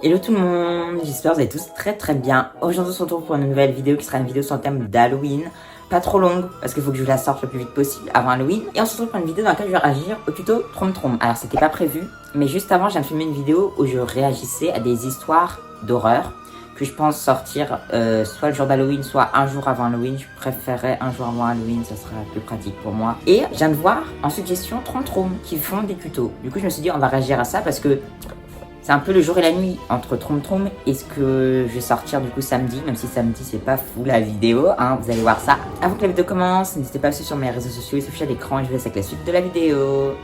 Hello tout le monde, j'espère que vous allez tous très bien. Aujourd'hui on se retrouve pour une nouvelle vidéo qui sera une vidéo sur le thème d'Halloween. Pas trop longue parce qu'il faut que je la sorte le plus vite possible avant Halloween. Et on se retrouve pour une vidéo dans laquelle je vais réagir au tuto Trom Trom. Alors c'était pas prévu, mais juste avant j'ai filmé une vidéo où je réagissais à des histoires d'horreur que je pense sortir soit le jour d'Halloween, soit un jour avant Halloween. Je préférerais un jour avant Halloween, ça serait plus pratique pour moi. Et je viens de voir en suggestion Trom Trom qui font des tutos. Du coup je me suis dit on va réagir à ça parce que c'est un peu le jour et la nuit entre Trom Trom et ce que je vais sortir du coup samedi, même si samedi c'est pas fou la vidéo, hein, vous allez voir ça. Avant que la vidéo commence, n'hésitez pas à suivre sur mes réseaux sociaux, il s'affiche à l'écran et je vous laisse avec la suite de la vidéo.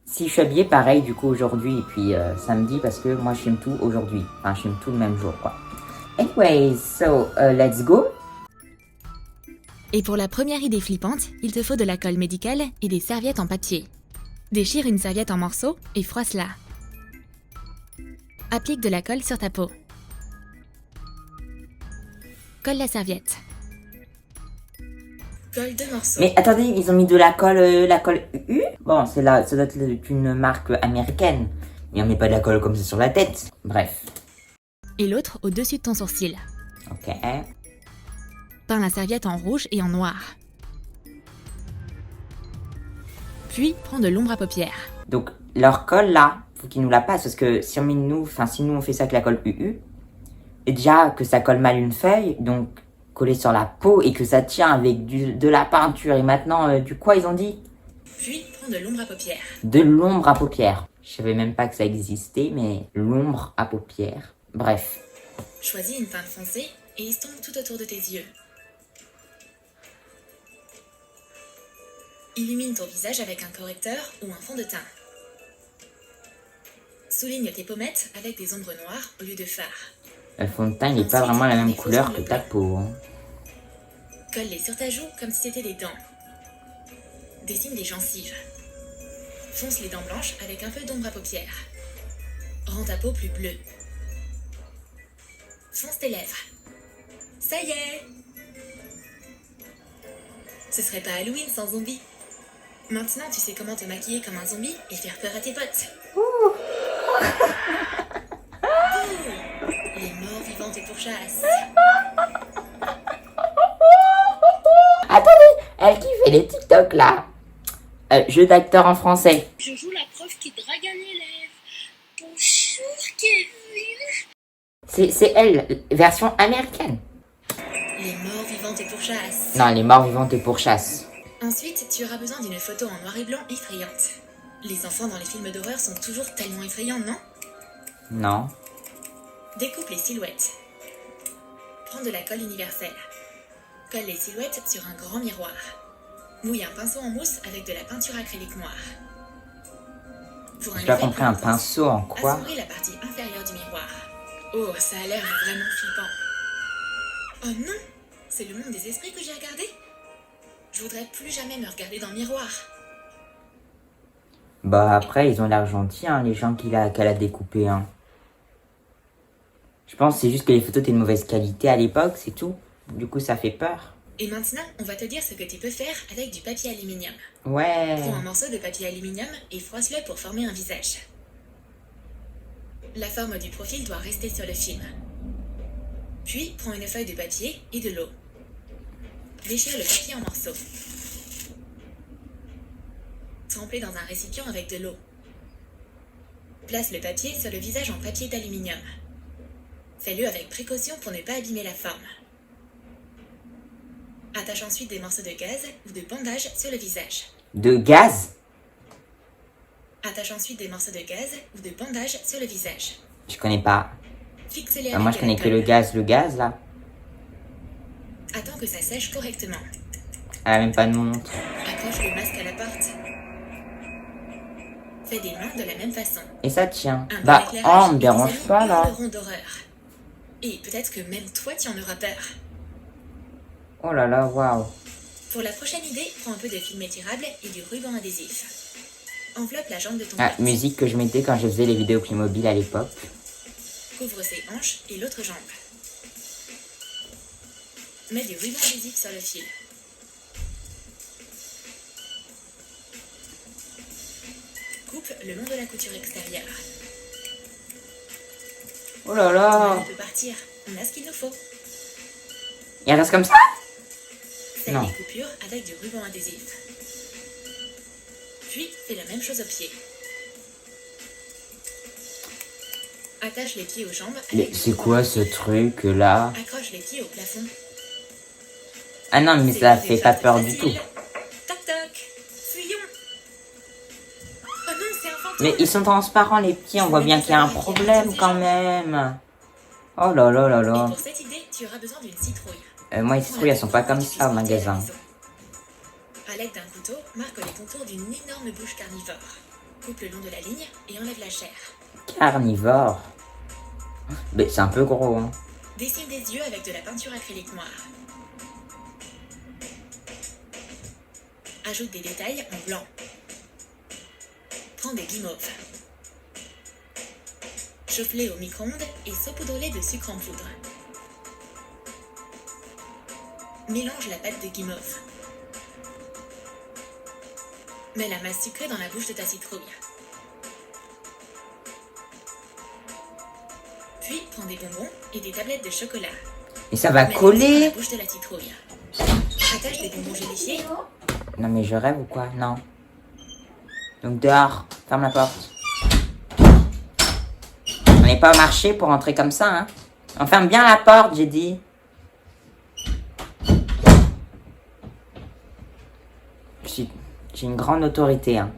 Si je suis habillée pareil du coup aujourd'hui et puis samedi parce que moi je filme tout aujourd'hui, enfin je filme tout le même jour quoi. Anyways, so let's go. Et pour la première idée flippante, il te faut de la colle médicale et des serviettes en papier. Déchire une serviette en morceaux et froisse-la. Applique de la colle sur ta peau. Colle la serviette. Colle 2 morceaux. Mais attendez, ils ont mis de la colle UU. Bon, c'est là, ça doit être une marque américaine. Mais on met pas de la colle comme ça sur la tête. Bref. Et l'autre au-dessus de ton sourcil. Ok. Peins la serviette en rouge et en noir. Puis, prends de l'ombre à paupières. Donc, leur colle là, faut qu'ils nous la passent. Parce que si nous on fait ça avec la colle UU, et déjà que ça colle mal une feuille, donc coller sur la peau et que ça tient avec de la peinture. Et maintenant, du quoi ils ont dit? Puis, prends de l'ombre à paupières. De l'ombre à paupières. Je savais même pas que ça existait, mais l'ombre à paupières. Bref. Choisis une teinte foncée et estompe tout autour de tes yeux. Illumine ton visage avec un correcteur ou un fond de teint. Souligne tes pommettes avec des ombres noires au lieu de fard. Le fond de teint, il n'est pas vraiment la même couleur que ta peau. Hein. Colle-les sur ta joue comme si c'était des dents. Dessine des gencives. Fonce les dents blanches avec un peu d'ombre à paupières. Rends ta peau plus bleue. Fonce tes lèvres. Ça y est! Ce serait pas Halloween sans zombie. Maintenant, tu sais comment te maquiller comme un zombie et faire peur à tes potes. Les morts vivants te pourchassent. Attendez, elle qui fait les TikTok là. Jeu d'acteur en français. Je joue la prof qui drague un élève. Bonjour Kevin. C'est elle, version américaine. Les morts vivants te pourchassent. Non, les morts vivants te pourchassent. Ensuite, tu auras besoin d'une photo en noir et blanc effrayante. Les enfants dans les films d'horreur sont toujours tellement effrayants, non? Non. Découpe les silhouettes. Prends de la colle universelle. Colle les silhouettes sur un grand miroir. Mouille un pinceau en mousse avec de la peinture acrylique noire. Pour J'ai pas compris, un pinceau en quoi? assombris la partie inférieure du miroir. Oh, ça a l'air vraiment flippant. Oh non! C'est le monde des esprits que j'ai regardé? Je voudrais plus jamais me regarder dans le miroir. Bah après, ils ont l'air gentils, hein, les gens qu'elle a découpés. Hein. Je pense que c'est juste que les photos étaient de mauvaise qualité à l'époque, c'est tout. Du coup, ça fait peur. Et maintenant, on va te dire ce que tu peux faire avec du papier aluminium. Ouais. Prends un morceau de papier aluminium et froisse-le pour former un visage. La forme du profil doit rester sur le film. Puis, prends une feuille de papier et de l'eau. Déchire le papier en morceaux. Trempe-le dans un récipient avec de l'eau. Place le papier sur le visage en papier d'aluminium. Fais-le avec précaution pour ne pas abîmer la forme. Attache ensuite des morceaux de gaz ou de bandage sur le visage. De gaz? Attache ensuite des morceaux de gaz ou de bandage sur le visage. Je connais pas. Fixe-les Moi, je connais que le gaz là. Attends que ça sèche correctement. Elle a même pas de montre. Accroche le masque à la porte. Fais des mains de la même façon. Et ça tient. Un Bah, bon éclairage oh, on me et dérange tes amis pas là. hurleront d'horreur. Et peut-être que même toi tu en auras peur. Oh là là, waouh. Pour la prochaine idée, prends un peu de film étirable et du ruban adhésif. Enveloppe la jambe de ton Ah, pote. musique que je mettais quand je faisais les vidéos Playmobil à l'époque. Couvre ses hanches et l'autre jambe. Mets des rubans adhésifs sur le fil. Coupe le long de la couture extérieure. Oh là On là. peut partir. On a ce qu'il nous faut. Il reste comme ça? Scelle Non. les coupures avec du ruban adhésif. Puis, fais la même chose aux pieds. Attache les pieds aux jambes Mais avec du c'est ruban quoi ce adhésif. truc là? Accroche les pieds au plafond. Ah non, mais C'est ça une fait pas chose peur du facile. tout. Toc toc. Fuyons. Oh non, c'est un fantôme. Mais ils sont transparents les pieds, on voit bien qu'il y a un problème quand même. Oh là là là Et là. pour cette idée, tu auras besoin d'une citrouille. Moi, les citrouilles, elles sont pas comme ça au magasin. A l'aide d'un couteau, marque les contours d'une énorme bouche carnivore. Coupe le long de la ligne et enlève la chair. Carnivore. Mais c'est un peu gros, hein. Dessine des yeux avec de la peinture acrylique noire. Ajoute des détails en blanc. Prends des guimauves. Chauffe-les au micro-ondes et saupoudre-les de sucre en poudre. Mélange la pâte de guimauve. Mets la masse sucrée dans la bouche de ta citrouille. Puis, prends des bonbons et des tablettes de chocolat. Et ça va Mets-les dans coller. la bouche de la citrouille. Attache des bonbons gélifiés. Non mais je rêve ou quoi? Non. Donc dehors, ferme la porte. On n'est pas au marché pour entrer comme ça, hein. On ferme bien la porte, j'ai dit. J'ai une grande autorité, hein.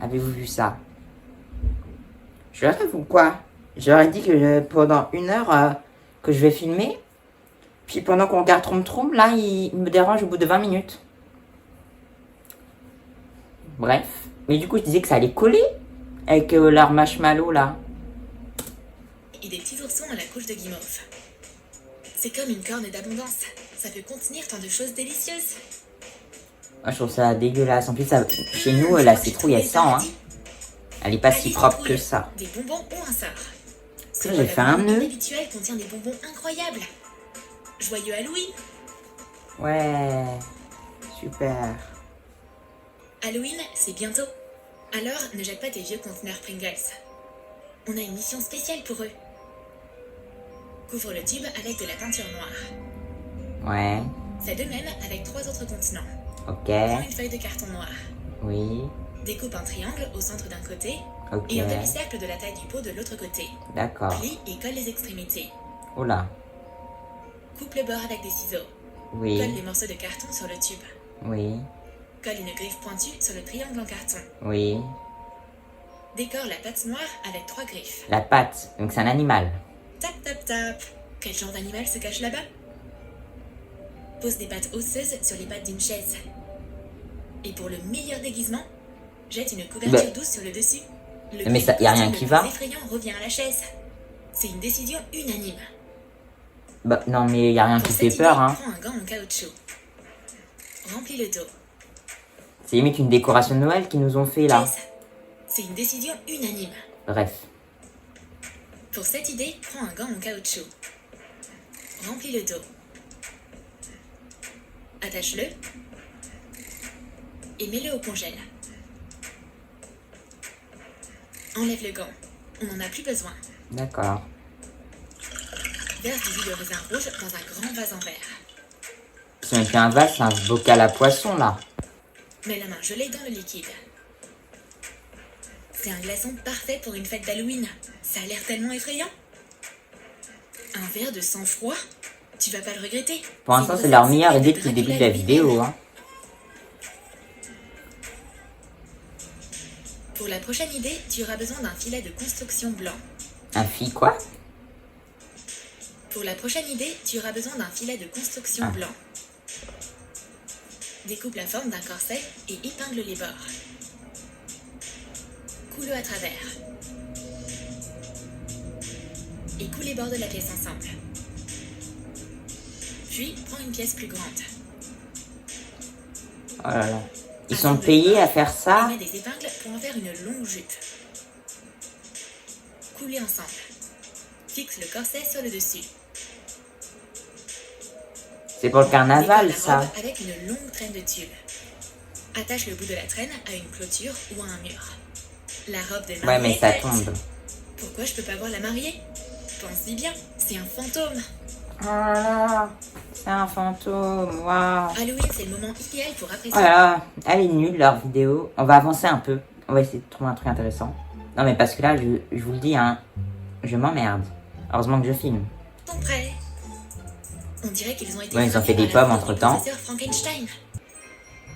Avez-vous vu ça? Je rêve ou quoi? J'aurais dit que pendant 1 heure que je vais filmer. Puis pendant qu'on regarde Troum Troum, là, il me dérange au bout de 20 minutes. Bref. Mais du coup, je disais que ça allait coller avec leur marshmallow, là. Et des petits oursons à la couche de guimauve. C'est comme une corne d'abondance. Ça peut contenir tant de choses délicieuses. Moi, je trouve ça dégueulasse. En plus, chez nous, la citrouille, elle sent, hein. Elle est pas si propre que ça. Des bonbons ou un sort. Ce J'ai fait un nœud. habituel contient des bonbons incroyables. Joyeux Halloween. Ouais. Super. Halloween, c'est bientôt. Alors, ne jette pas tes vieux conteneurs Pringles. On a une mission spéciale pour eux. Couvre le tube avec de la peinture noire. Ouais. Fais de même avec 3 autres contenants. Ok. Prends une feuille de carton noir. Oui. Découpe un triangle au centre d'un côté Ok. et un demi-cercle de la taille du pot de l'autre côté. D'accord. Plie et colle les extrémités. Oula. Coupe le bord avec des ciseaux. Oui. Colle les morceaux de carton sur le tube. Oui. Colle une griffe pointue sur le triangle en carton. Oui. Décore la pâte noire avec 3 griffes. La patte. Donc c'est un animal. Tap tap tap. Quel genre d'animal se cache là-bas? Pose des pattes osseuses sur les pattes d'une chaise. Et pour le meilleur déguisement, jette une couverture douce sur le dessus. Le Mais ça, y a rien qui va. Le effrayant revient à la chaise. C'est une décision unanime. Bah non mais y a rien Pour qui cette fait peur, idée, hein. prends un gant en caoutchouc. Remplis le dos. C'est limite une décoration de Noël qu'ils nous ont fait là. Chaise. C'est une décision unanime. Bref. Pour cette idée, prends un gant en caoutchouc. Remplis le dos. Attache-le et mets-le au congèle. Enlève le gant. On n'en a plus besoin. D'accord. Verse du jus de raisin rouge dans un grand vase en verre. Si on fait un vase, c'est un bocal à poisson là. Mets la main gelée dans le liquide. C'est un glaçon parfait pour une fête d'Halloween. Ça a l'air tellement effrayant. Un verre de sang-froid? Tu vas pas le regretter. Pour l'instant, c'est leur meilleure idée depuis le début de la vidéo, hein. Pour la prochaine idée, tu auras besoin d'un filet de construction blanc. Un fille quoi? Pour la prochaine idée, tu auras besoin d'un filet de construction blanc. Découpe la forme d'un corset et épingle les bords. Coule-le à travers. Et coule les bords de la pièce ensemble. Puis, prends une pièce plus grande. Oh là là. Ils sont payés à faire ça? Et mets des épingles pour en faire une longue jupe. Coulez ensemble. Fixe le corset sur le dessus. C'est pour le carnaval, Décore la ça. robe avec une longue traîne de tulle. Attache le bout de la traîne à une clôture ou à un mur. La robe de mariée Ouais, mais ça est prête. tombe. Pourquoi je peux pas voir la mariée? Pense-y bien, c'est un fantôme. Oh là là, c'est un fantôme, waouh. Halloween, c'est le moment idéal pour Oh apprécier. là là, elle est nulle leur vidéo. On va avancer un peu. On va essayer de trouver un truc intéressant. Non mais parce que là, je vous le dis, hein, je m'emmerde. Heureusement que je filme. Ton prêt. On dirait qu'ils ont été Ouais, ils ont fait frappés des par la pommes foudre du entre-temps. professeur Frankenstein.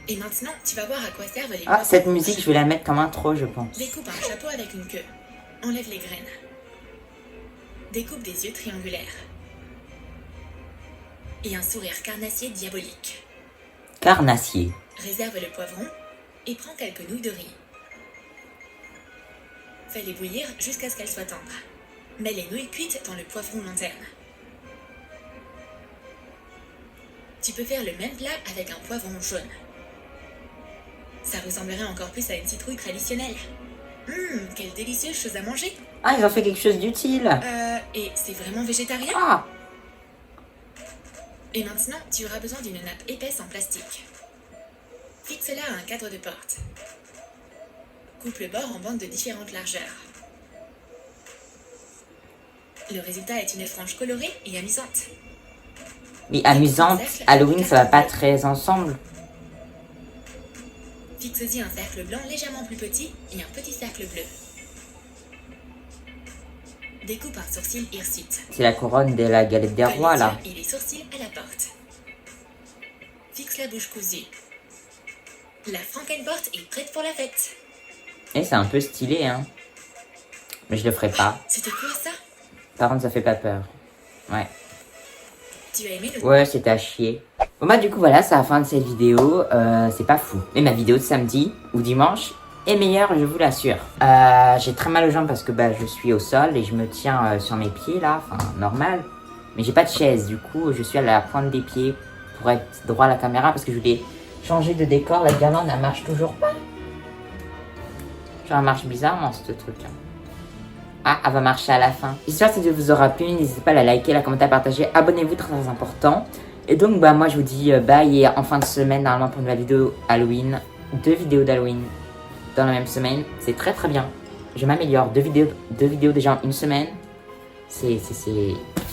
Et maintenant, tu vas voir à quoi servent les Ah, poivrons cette rouges. musique, je vais la mettre comme intro, je pense. Découpe un chapeau avec une queue. Enlève les graines. Découpe des yeux triangulaires. Et un sourire carnassier diabolique. Carnassier. Réserve le poivron et prends quelques nouilles de riz. Fais-les bouillir jusqu'à ce qu'elles soient tendres. Mets les nouilles cuites dans le poivron lanterne. Tu peux faire le même plat avec un poivron jaune. Ça ressemblerait encore plus à une citrouille traditionnelle. Quelle délicieuse chose à manger. Ah, ils ont fait quelque chose d'utile. Et c'est vraiment végétarien? Ah, Et maintenant, tu auras besoin d'une nappe épaisse en plastique. Fixe-la à un cadre de porte. Coupe le bord en bandes de différentes largeurs. Le résultat est une frange colorée et amusante. mais amusante, Halloween, ça va pas très ensemble. Fixe-y un cercle blanc légèrement plus petit et un petit cercle bleu. Découpe un sourcil hirsute. C'est la couronne de la galette des Colle rois, les là. yeux et les sourcils à la porte. Fixe la bouche cousue. La Frankenporte est prête pour la fête. Et c'est un peu stylé, hein. Mais je le ferai pas. C'était quoi ça? Par contre, ça fait pas peur. Ouais. Tu as aimé le... Ouais, c'était à chier. Bon bah du coup voilà, c'est la fin de cette vidéo. C'est pas fou. Mais ma vidéo de samedi ou dimanche est meilleure, je vous l'assure. J'ai très mal aux jambes parce que bah je suis au sol et je me tiens sur mes pieds là, enfin normal. Mais j'ai pas de chaise, du coup je suis à la pointe des pieds pour être droit à la caméra parce que je voulais changer de décor. La guirlande elle marche toujours pas. Genre elle marche bizarrement ce truc là. Ah, elle va marcher à la fin. J'espère que cette vidéo vous aura plu. N'hésitez pas à la liker, à la commenter, à partager. Abonnez-vous, très très important. Et donc, bah, moi, je vous dis bye. Et en fin de semaine, normalement, pour une nouvelle vidéo Halloween. 2 vidéos d'Halloween dans la même semaine. C'est très très bien. Je m'améliore. 2 vidéos déjà en une semaine. C'est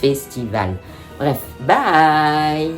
festival. Bref, bye.